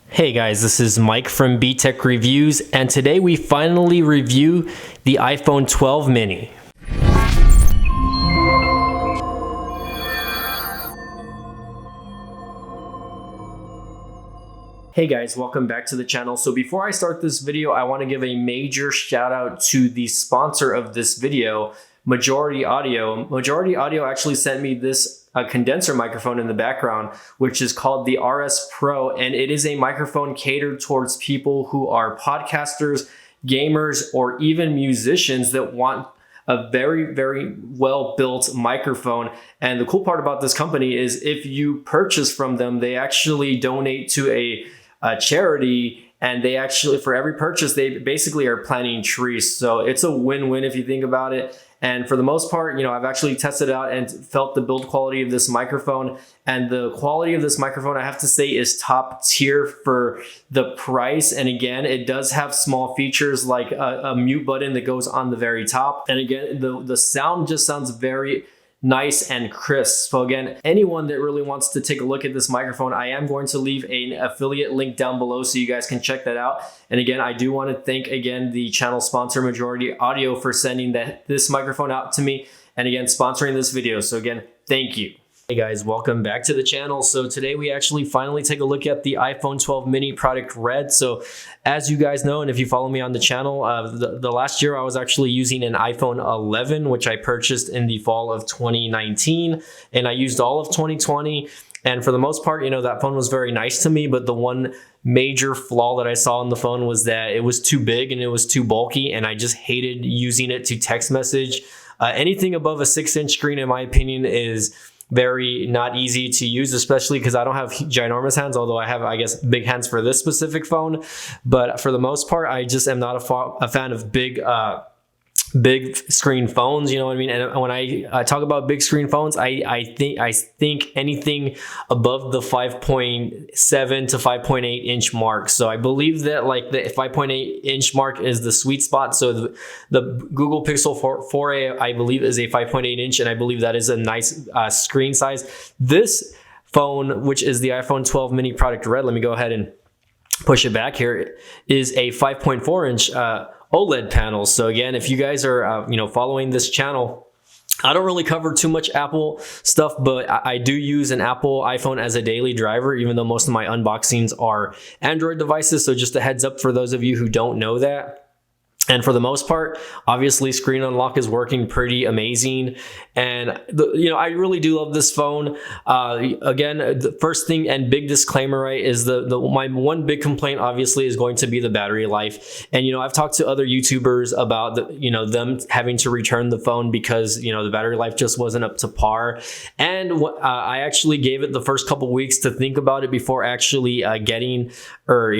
Hey guys, this is Mike from B-Tech Reviews, and today we finally review the iPhone 12 mini. Hey guys, welcome back to the channel. So before I start this video, I want to give a major shout out to the sponsor of this video, Majority Audio. Majority Audio actually sent me this condenser microphone in the background, which is called the RS Pro, and it is a microphone catered towards people who are podcasters, gamers, or even musicians that want a very well built microphone. And the cool part about this company is if you purchase from them, they actually donate to a charity, and they actually, for every purchase, they basically are planting trees. So it's a win-win if you think about it. And for the most part, I've actually tested it out and felt the build quality of this microphone. And the quality of this microphone, I have to say, is top tier for the price. And again, it does have small features like a mute button that goes on the very top. And again, the sound just sounds very nice and crisp. So again, anyone that really wants to take a look at this microphone, I am going to leave an affiliate link down below so you guys can check that out. And again, I do want to thank again the channel sponsor Majority Audio for sending this microphone out to me, and again sponsoring this video. So again, thank you. Hey guys, welcome back to the channel. So today we actually finally take a look at the iPhone 12 mini product red. So as you guys know, and if you follow me on the channel, the last year I was actually using an iPhone 11, which I purchased in the fall of 2019, and I used all of 2020. And for the most part, that phone was very nice to me, but the one major flaw that I saw in the phone was that it was too big and it was too bulky, and I just hated using it to text message. Anything above a 6-inch screen, in my opinion, is very not easy to use, especially because I don't have ginormous hands, although I have, I guess, big hands for this specific phone. But for the most part, I just am not a fan of big screen phones, you know what I mean? And when I talk about big screen phones, I think anything above the 5.7 to 5.8 inch mark. So I believe that like the 5.8 inch mark is the sweet spot. So the Google Pixel 4a, I believe, is a 5.8 inch, and I believe that is a nice screen size. This phone, which is the iPhone 12 mini product red, let me go ahead and push it back here, is a 5.4 inch OLED panels. So again, if you guys are following this channel, I don't really cover too much Apple stuff, but I do use an Apple iPhone as a daily driver, even though most of my unboxings are Android devices. So just a heads up for those of you who don't know that. And for the most part, obviously screen unlock is working pretty amazing. And I really do love this phone. Again, the first thing and big disclaimer, right, is my one big complaint obviously is going to be the battery life. And I've talked to other YouTubers about them having to return the phone because the battery life just wasn't up to par. And I actually gave it the first couple weeks to think about it before actually getting or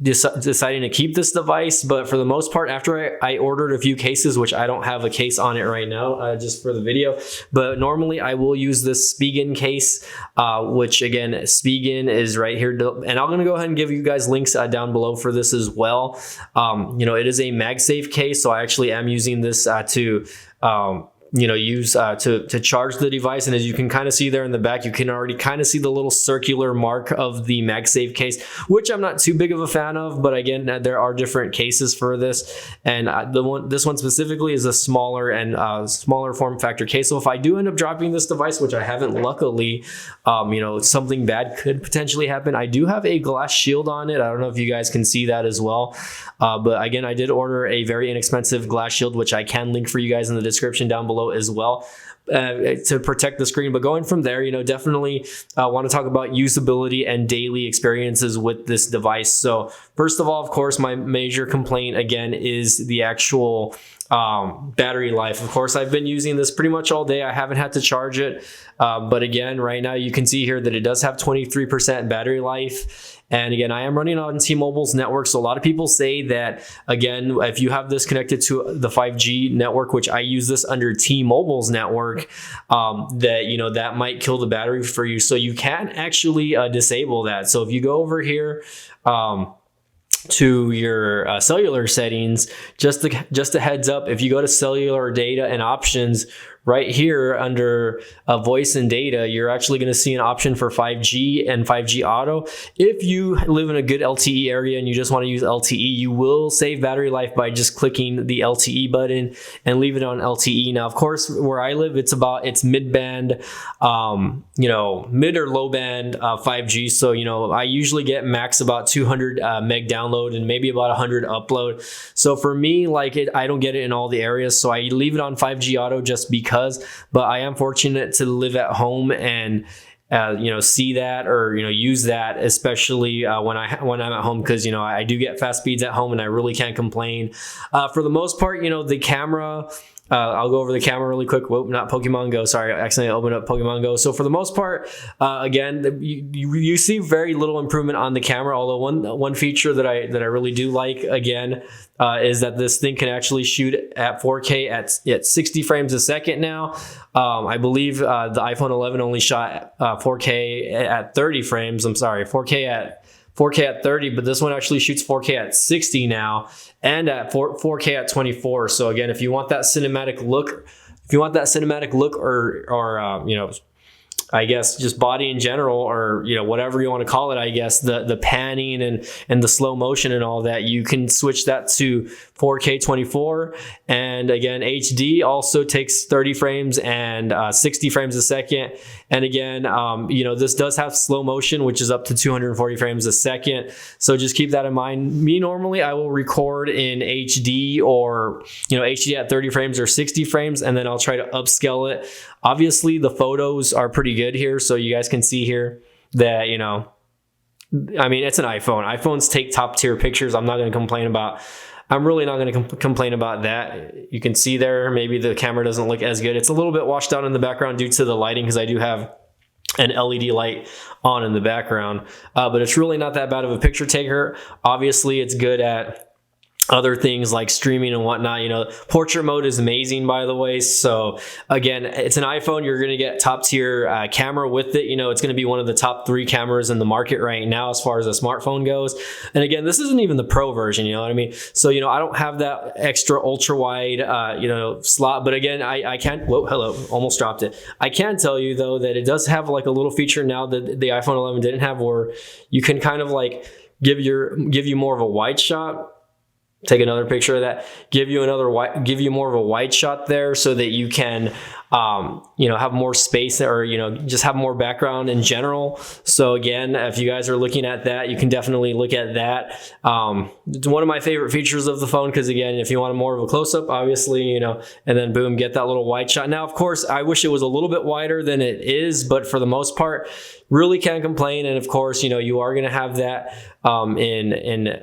deciding to keep this device. But for the most part, after I ordered a few cases, which I don't have a case on it right now, just for the video, but normally I will use this Spigen case, which again, Spigen is right here, and I'm gonna go ahead and give you guys links down below for this as well. It is a MagSafe case, so I actually am using this to use to charge the device. And as you can kind of see there in the back, you can already kind of see the little circular mark of the MagSafe case, which I'm not too big of a fan of, but again, there are different cases for this. And this one specifically is a smaller and smaller form factor case. So if I do end up dropping this device, which I haven't, luckily, something bad could potentially happen. I do have a glass shield on it. I don't know if you guys can see that as well. But again, I did order a very inexpensive glass shield, which I can link for you guys in the description down below as well, to protect the screen. But going from there, definitely want to talk about usability and daily experiences with this device. So first of all, of course, my major complaint again is the actual battery life. Of course, I've been using this pretty much all day. I haven't had to charge it, but again, right now you can see here that it does have 23% battery life. And again, I am running on T-Mobile's network. So a lot of people say that, again, if you have this connected to the 5G network, which I use this under T-Mobile's network, that might kill the battery for you. So you can actually disable that. So if you go over here, to your cellular settings, just a heads up, if you go to cellular data and options right here under voice and data, you're actually going to see an option for 5G and 5G auto. If you live in a good LTE area and you just want to use LTE, you will save battery life by just clicking the LTE button and leave it on LTE. Now, of course, where I live, it's mid-band, mid or low band 5G. So, I usually get max about 200 meg download and maybe about 100 upload. So for me, I don't get it in all the areas. So I leave it on 5G auto just because, but I am fortunate to live at home and see that or use that, especially when I'm at home, because I do get fast speeds at home and I really can't complain. For the most part, the camera. I'll go over the camera really quick. Whoa, not Pokemon Go. Sorry, I accidentally opened up Pokemon Go. So for the most part, again, you see very little improvement on the camera. Although one feature that I really do like, again, is that this thing can actually shoot at 4K at 60 frames a second now. I believe the iPhone 11 only shot 4K at 30 frames. I'm sorry, 4K at 30, but this one actually shoots 4K at 60 now and at 4K at 24. So again, if you want that cinematic look, or I guess just body in general, or whatever you want to call it, I guess the panning and the slow motion and all that, you can switch that to 4K 24. And again, HD also takes 30 frames and 60 frames a second. And again, this does have slow motion, which is up to 240 frames a second. So just keep that in mind. Me, normally I will record in HD or HD at 30 frames or 60 frames, and then I'll try to upscale it. Obviously, the photos are pretty good here, so you guys can see here that it's an iPhone. iPhones take top tier pictures. I'm really not going to complain about that. You can see there, maybe the camera doesn't look as good. It's a little bit washed out in the background due to the lighting, because I do have an LED light on in the background, but it's really not that bad of a picture taker. Obviously, it's good at other things like streaming and whatnot. Portrait mode is amazing, by the way. So again, it's an iPhone. You're going to get top tier camera with it. It's going to be one of the top 3 cameras in the market right now as far as a smartphone goes. And again, this isn't even the Pro version, you know what I mean? So, I don't have that extra ultra wide, slot, but again, I can't, almost dropped it. I can tell you though, that it does have like a little feature now that the iPhone 11 didn't have, where you can kind of like give you more of a wide shot. Take another picture of that, give you more of a wide shot there, so that you can have more space, or just have more background in general. So again, if you guys are looking at that, you can definitely look at that. It's one of my favorite features of the phone, because again, if you want more of a close-up, obviously, and then boom, get that little wide shot. Now, of course, I wish it was a little bit wider than it is, but for the most part, really can't complain. And of course, you are going to have that in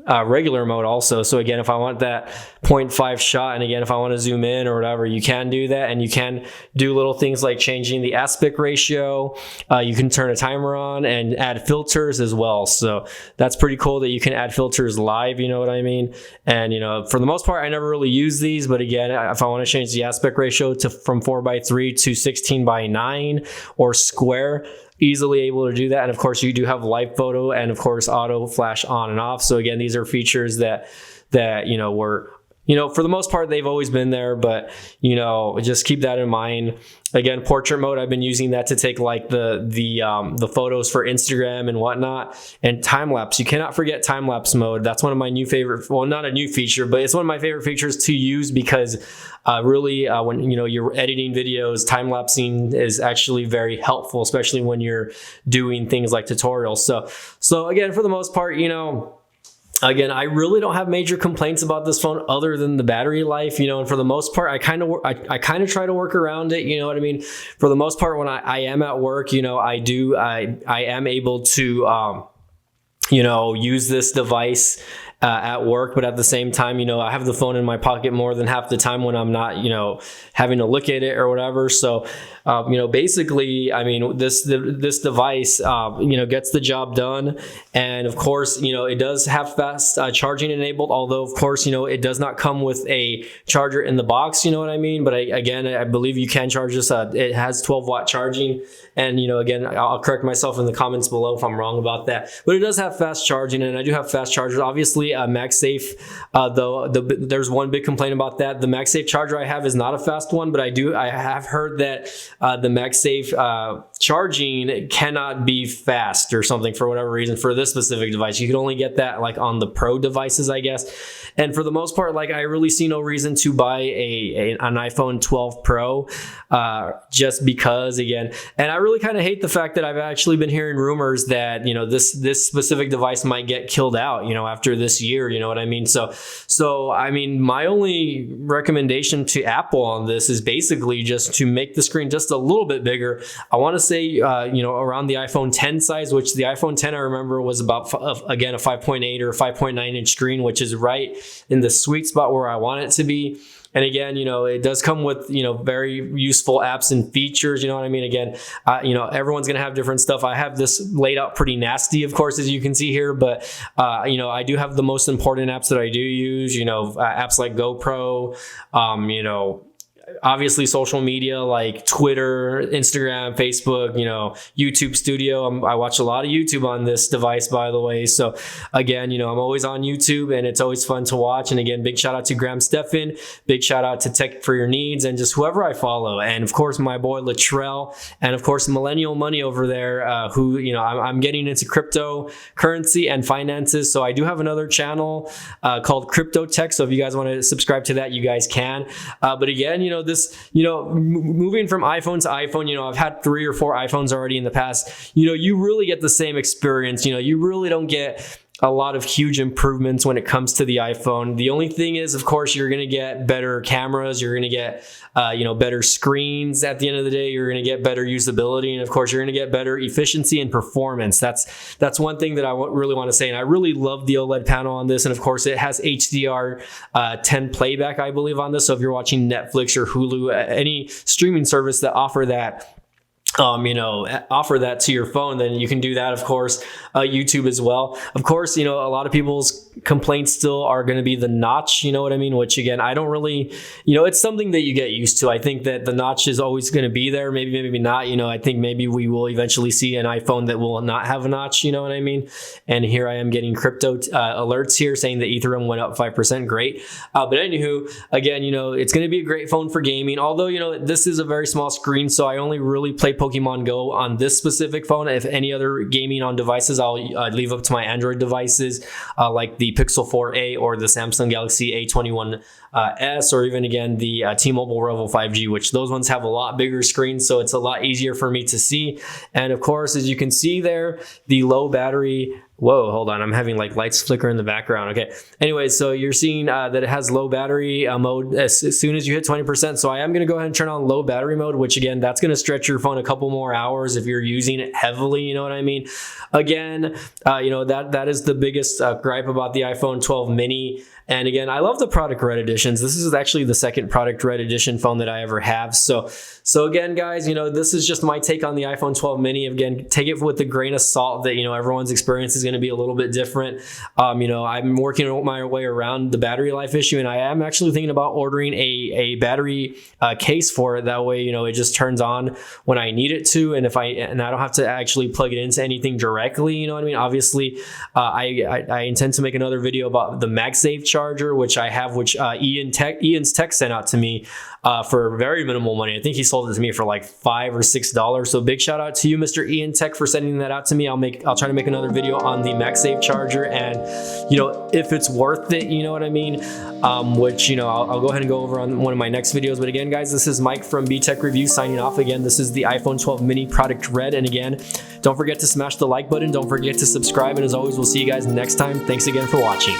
regular mode also. So again, if I want that 0.5 shot, and again, if I want to zoom in or whatever, you can do that. And you can do little things like changing the aspect ratio. You can turn a timer on and add filters as well. So that's pretty cool that you can add filters live, you know what I mean? And for the most part, I never really use these, but again, if I want to change the aspect ratio from 4:3 to 16:9 or square, easily able to do that. And of course, you do have live photo and of course auto flash on and off. So again, these are features that were for the most part, they've always been there, but just keep that in mind. Again, portrait mode, I've been using that to take like the photos for Instagram and whatnot. And time lapse, you cannot forget time lapse mode. That's one of my new favorite, well, not a new feature, but it's one of my favorite features to use, because really when you're editing videos, time lapsing is actually very helpful, especially when you're doing things like tutorials. So again, for the most part, again, I really don't have major complaints about this phone other than the battery life, and for the most part, I kind of try to work around it, you know what I mean? For the most part, when I am at work, I am able to, use this device at work, but at the same time, I have the phone in my pocket more than half the time when I'm not, having to look at it or whatever. So, basically, I mean, this device, gets the job done. And of course, it does have fast charging enabled, although of course, it does not come with a charger in the box, you know what I mean? But I believe you can charge this. It has 12-watt charging. And, again, I'll correct myself in the comments below if I'm wrong about that, but it does have fast charging, and I do have fast chargers. Obviously, Obviously, MagSafe, though, there's one big complaint about that. The MagSafe charger I have is not a fast one, but I have heard that the MagSafe charging cannot be fast or something for whatever reason for this specific device. You can only get that like on the Pro devices, I guess. And for the most part, like I really see no reason to buy an iPhone 12 Pro just because, again, and I really kind of hate the fact that I've actually been hearing rumors that, you know, this specific device might get killed out, you know, after this year, you know what I mean? So I mean, my only recommendation to Apple on this is basically just to make the screen just a little bit bigger. I want to say, you know, around the iPhone 10 size, which the iPhone 10 I remember was about, again, a 5.8 or 5.9 inch screen, which is right in the sweet spot where I want it to be. And again, you know, it does come with, you know, very useful apps and features, you know what I mean? Again, you know, everyone's going to have different stuff. I have this laid out pretty nasty, of course, as you can see here, but, you know, I do have the most important apps that I do use, you know, apps like GoPro, you know, obviously social media like Twitter, Instagram, Facebook, you know, YouTube Studio. I watch a lot of YouTube on this device, by the way. So again, you know, I'm always on YouTube and it's always fun to watch. And again, big shout out to Graham Stephan, big shout out to Tech for Your Needs and just whoever I follow. And of course, my boy Latrell, and of course, Millennial Money over there, who, you know, I'm getting into cryptocurrency and finances. So I do have another channel called Crypto Tech. So if you guys want to subscribe to that, you guys can. But again, you know, this, you know, moving from iPhone to iPhone, you know, I've had 3 or 4 iPhones already in the past. You know, you really get the same experience. You know, you really don't get a lot of huge improvements when it comes to the iPhone. The only thing is, of course, you're going to get better cameras. You're going to get, you know, better screens at the end of the day. You're going to get better usability. And of course, you're going to get better efficiency and performance. That's one thing that I really want to say. And I really love the OLED panel on this. And of course, it has HDR10 playback, I believe, on this. So if you're watching Netflix or Hulu, any streaming service that offer that, you know, offer that to your phone, then you can do that. Of course, YouTube as well. Of course, you know, a lot of people's complaints still are going to be the notch, you know what I mean? Which again, I don't really, you know, it's something that you get used to. I think that the notch is always going to be there. Maybe not, you know, I think maybe we will eventually see an iPhone that will not have a notch, you know what I mean? And here I am getting crypto alerts here saying that Ethereum went up 5%. Great. But anywho, again, you know, it's going to be a great phone for gaming. Although, you know, this is a very small screen, so I only really play Pokemon Go on this specific phone. If any other gaming on devices, I'll leave up to my Android devices, like the Pixel 4a or the Samsung Galaxy A21 S, or even again the T-Mobile Revo 5G, which those ones have a lot bigger screens, so it's a lot easier for me to see. And of course, as you can see there, the low battery. Whoa, hold on. I'm having like lights flicker in the background. Okay. Anyway, so you're seeing that it has low battery mode as soon as you hit 20%. So I am going to go ahead and turn on low battery mode, which again, that's going to stretch your phone a couple more hours if you're using it heavily. You know what I mean? Again, you know, that is the biggest gripe about the iPhone 12 mini. And again, I love the product red editions. This is actually the second product red edition phone that I ever have. So again, guys, you know, this is just my take on the iPhone 12 mini. Again, take it with a grain of salt that, you know, everyone's experience is going to be a little bit different. You know, I'm working my way around the battery life issue, and I am actually thinking about ordering a battery case for it. That way, you know, it just turns on when I need it to, and I don't have to actually plug it into anything directly. You know what I mean? Obviously, I intend to make another video about the MagSafe charger, which I have, which Ian's Tech sent out to me for very minimal money. I think he sold it to me for like $5 or $6. So big shout out to you, Mr. Ian Tech, for sending that out to me. I'll try to make another video on the MagSafe charger, and you know, if it's worth it, you know what I mean? Which, you know, I'll go ahead and go over on one of my next videos. But again, guys, this is Mike from B-Tech Review signing off. Again, this is the iPhone 12 mini product red. And again, don't forget to smash the like button. Don't forget to subscribe. And as always, we'll see you guys next time. Thanks again for watching.